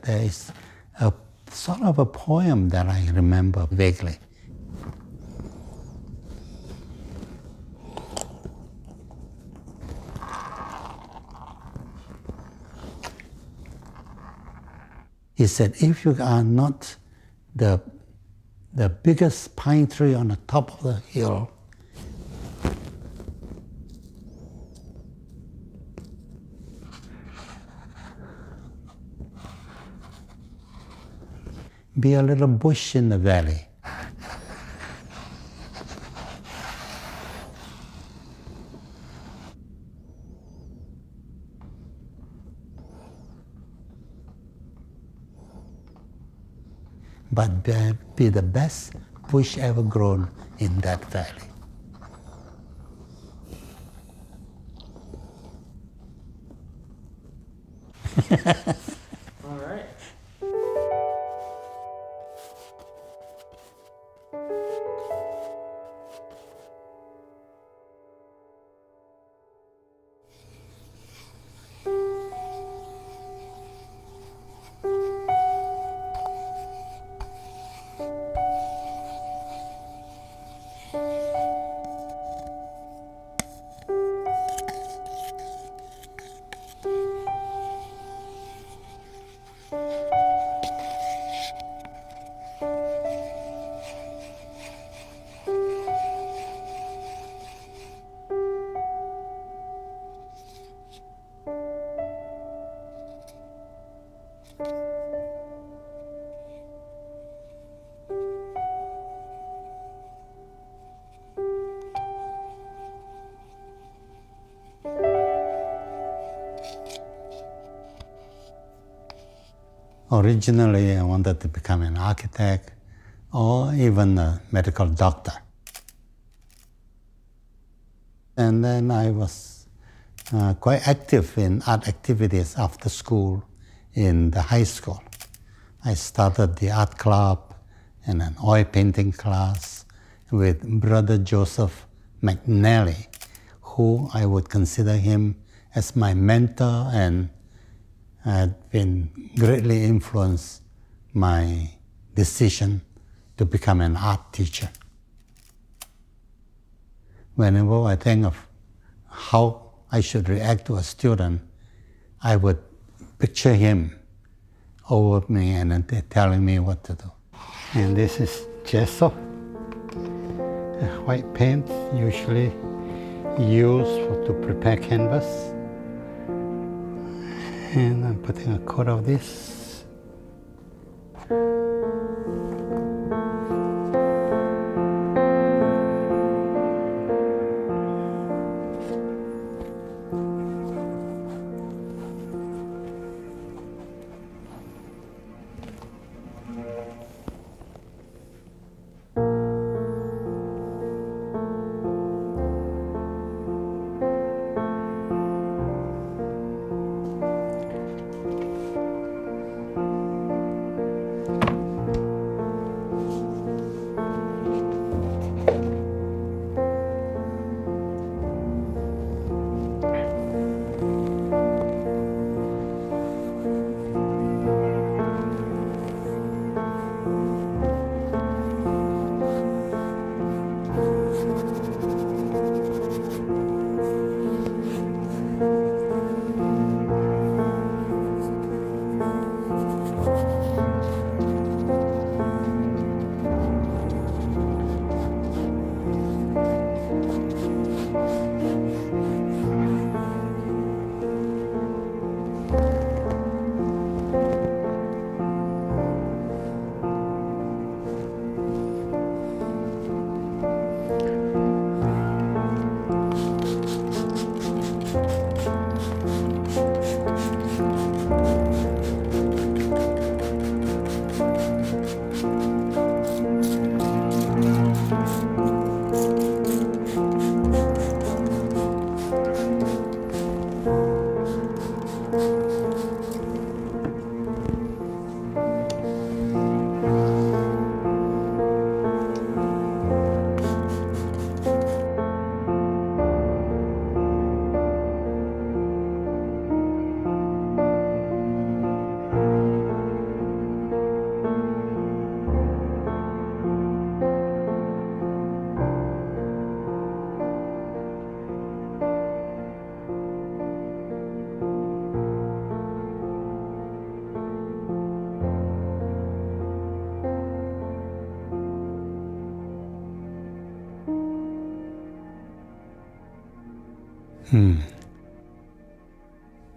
there is a sort of a poem that I remember vaguely. He said, if you are not the biggest pine tree on the top of the hill, be a little bush in the valley. But be the best bush ever grown in that valley. All right. Originally, I wanted to become an architect or even a medical doctor. And then I was quite active in art activities after school in the high school. I started the art club and an oil painting class with Brother Joseph McNally, who I would consider him as my mentor and had been greatly influenced my decision to become an art teacher. Whenever I think of how I should react to a student, I would picture him over me and then telling me what to do. And this is gesso, white paint usually used to prepare canvas. And I'm putting a coat of this.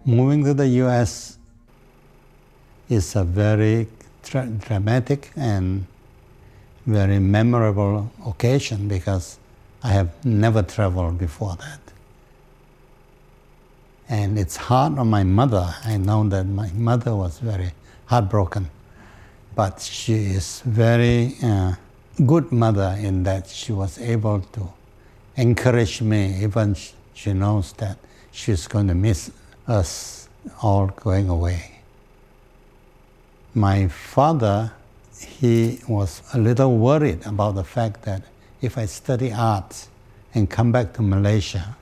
Moving to the U.S. is a very dramatic and very memorable occasion because I have never traveled before that. And it's hard on my mother. I know that my mother was very heartbroken, but she is very good mother in that she was able to encourage me, even she knows that she's going to miss us all going away. My father, he was a little worried about the fact that if I study art and come back to Malaysia,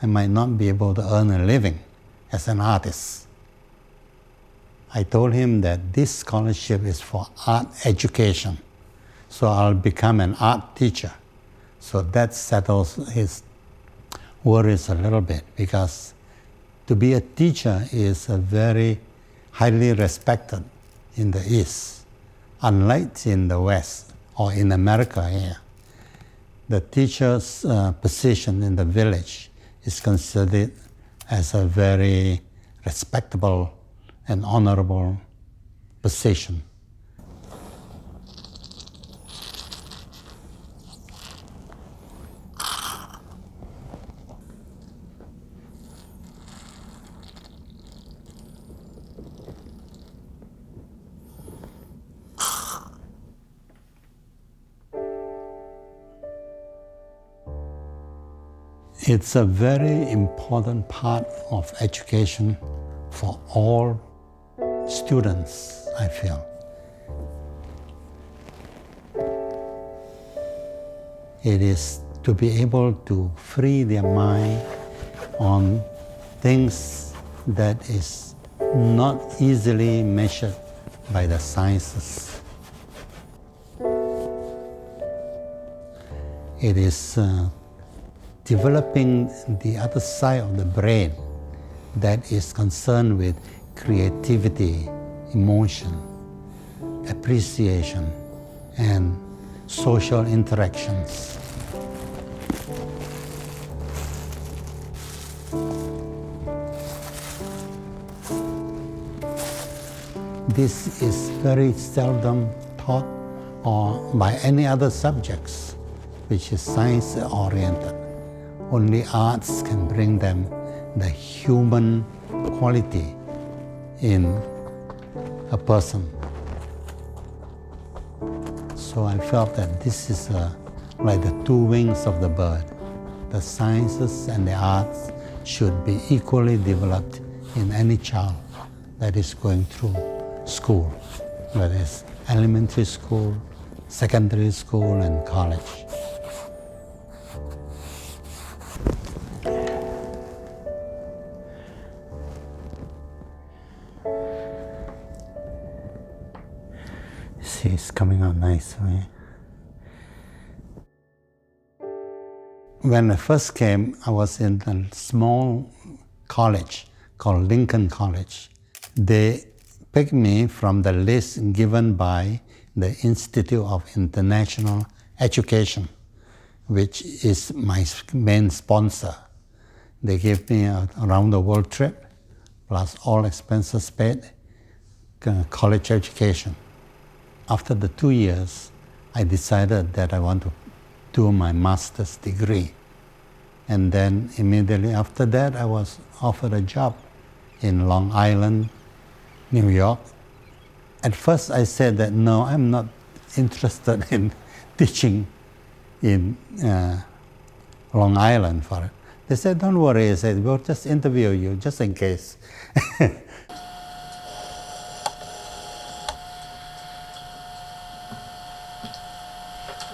I might not be able to earn a living as an artist. I told him that this scholarship is for art education, so I'll become an art teacher. So that settles his worries a little bit, because to be a teacher is a very highly respected in the East, unlike in the West or in America here. The teacher's position in the village is considered as a very respectable and honorable position. It's a very important part of education for all students, I feel. It is to be able to free their mind on things that is not easily measured by the sciences. It is developing the other side of the brain that is concerned with creativity, emotion, appreciation, and social interactions. This is very seldom taught or by any other subjects, which is science-oriented. Only arts can bring them the human quality in a person. So I felt that this is like the two wings of the bird. The sciences and the arts should be equally developed in any child that is going through school, whether it's elementary school, secondary school, and college. See, it's coming out nice, right? When I first came, I was in a small college called Lincoln College. They picked me from the list given by the Institute of International Education, which is my main sponsor. They gave me a round-the-world trip, plus all expenses paid, college education. After the 2 years, I decided that I want to do my master's degree. And then immediately after that, I was offered a job in Long Island, New York. At first I said that no, I'm not interested in teaching in Long Island for it. They said, don't worry. I said, we'll just interview you just in case.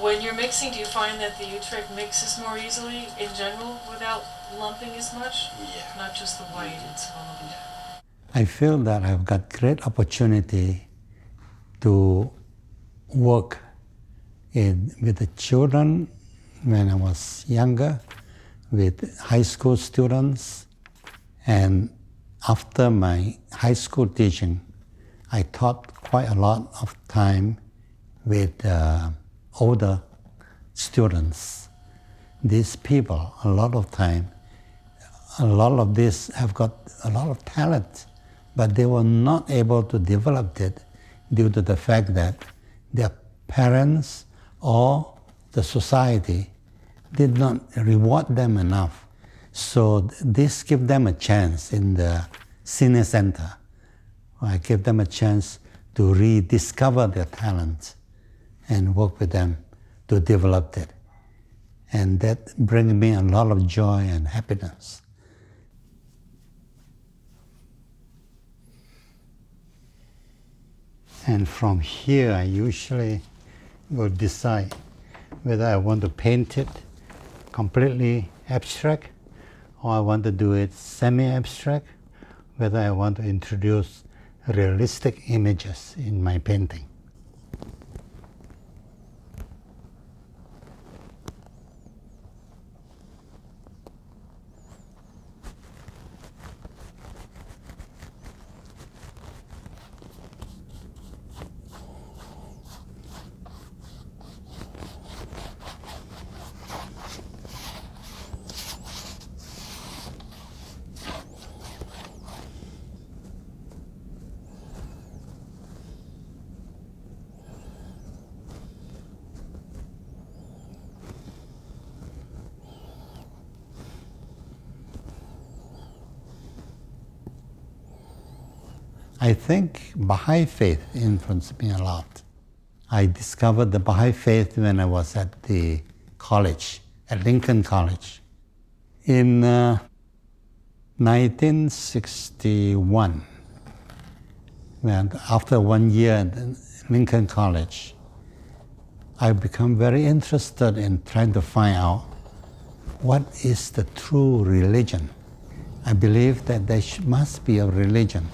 When you're mixing, do you find that the U-Trek mixes more easily in general without lumping as much? Yeah. Not just the white, it's all of it. I feel that I've got great opportunity to work with the children when I was younger, with high school students. And after my high school teaching, I taught quite a lot of time with older students. These people, a lot of time, a lot of these have got a lot of talent, but they were not able to develop it due to the fact that their parents or the society did not reward them enough. So this give them a chance in the senior center. I give them a chance to rediscover their talent and work with them to develop it. And that brings me a lot of joy and happiness. And from here, I usually will decide whether I want to paint it completely abstract or I want to do it semi-abstract, whether I want to introduce realistic images in my painting. I think Baha'i faith influenced me a lot. I discovered the Baha'i faith when I was at the college, at Lincoln College. In 1961, after 1 year at Lincoln College, I became very interested in trying to find out what is the true religion. I believe that there must be a religion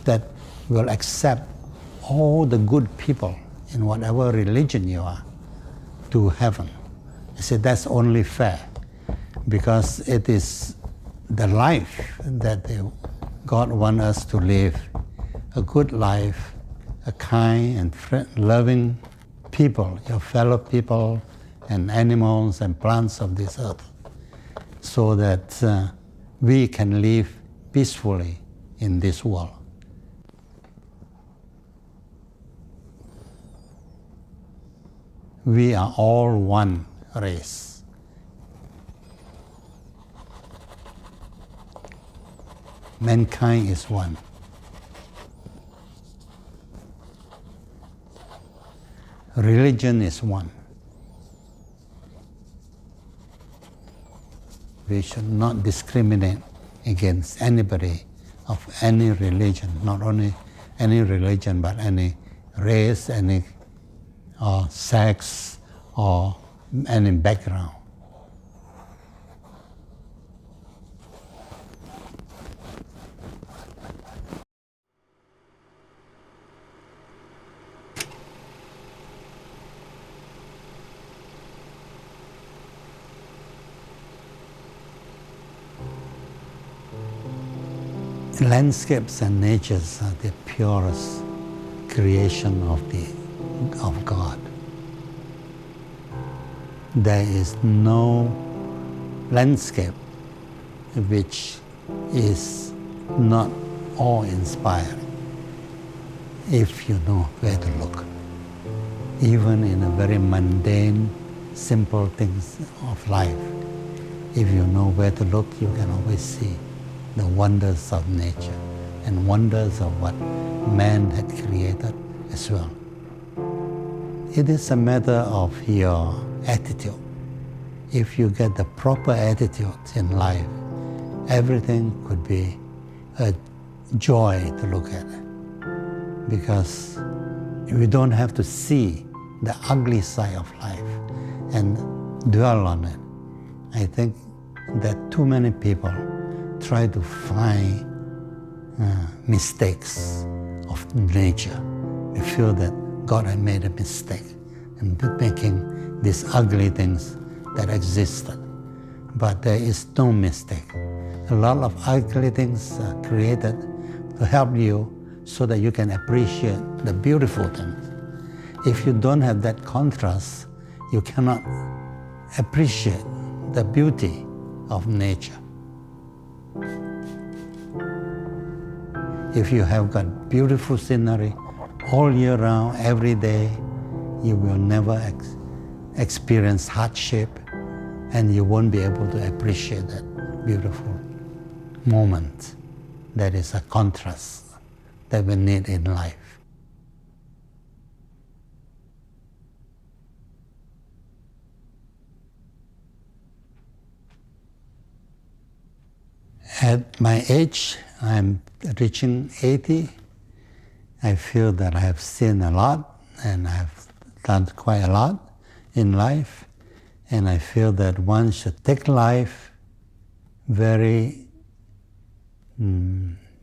that will accept all the good people in whatever religion you are to heaven. I said that's only fair because it is the life that God wants us to live, a good life, a kind and loving people, your fellow people and animals and plants of this earth, so that we can live peacefully in this world. We are all one race. Mankind is one. Religion is one. We should not discriminate against anybody of any religion, not only any religion, but any race, any sex, or any background. Landscapes and natures are the purest creation of God. There is no landscape which is not awe-inspiring if you know where to look. Even in a very mundane, simple things of life, if you know where to look, you can always see the wonders of nature and wonders of what man had created as well. It is a matter of your attitude. If you get the proper attitude in life, everything could be a joy to look at. Because we don't have to see the ugly side of life and dwell on it. I think that too many people try to find mistakes of nature. We feel that God had made a mistake in making these ugly things that existed. But there is no mistake. A lot of ugly things are created to help you so that you can appreciate the beautiful things. If you don't have that contrast, you cannot appreciate the beauty of nature. If you have got beautiful scenery all year round, every day, you will never experience hardship, and you won't be able to appreciate that beautiful moment. That is a contrast that we need in life. At my age, I'm reaching 80. I feel that I have seen a lot and I've done quite a lot in life. And I feel that one should take life very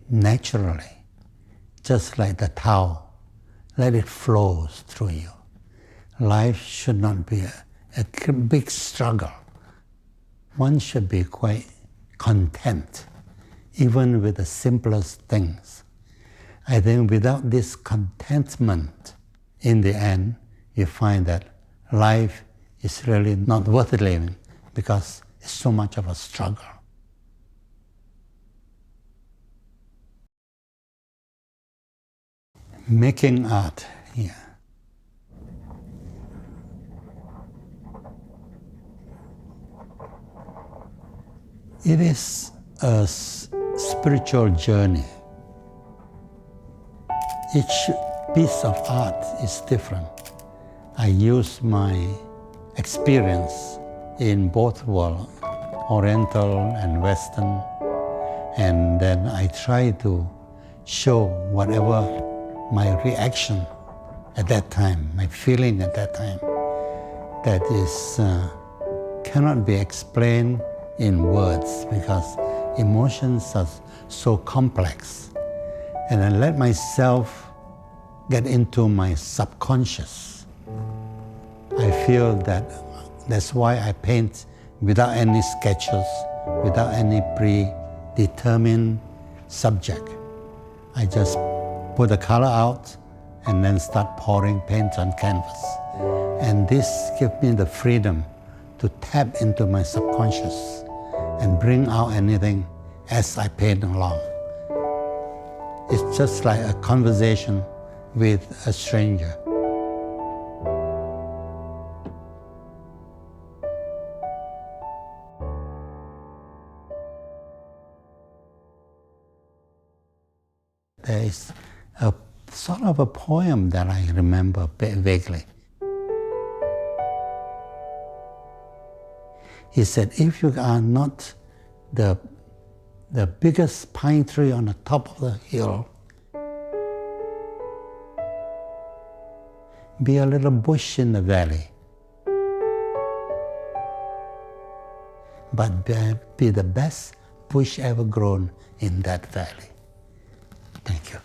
naturally, just like the towel. Let it flow through you. Life should not be a big struggle. One should be quite content, even with the simplest things. I think without this contentment, in the end, you find that life is really not worth living because it's so much of a struggle. Making art here. It is a spiritual journey. Each piece of art is different. I use my experience in both worlds, Oriental and Western, and then I try to show whatever my reaction at that time, my feeling at that time, that is cannot be explained in words because emotions are so complex. And I let myself get into my subconscious. I feel that that's why I paint without any sketches, without any predetermined subject. I just put the color out and then start pouring paint on canvas. And this gives me the freedom to tap into my subconscious and bring out anything as I paint along. It's just like a conversation with a stranger. There is a sort of a poem that I remember vaguely. He said, if you are not the biggest pine tree on the top of the hill, be a little bush in the valley. But be the best bush ever grown in that valley. Thank you.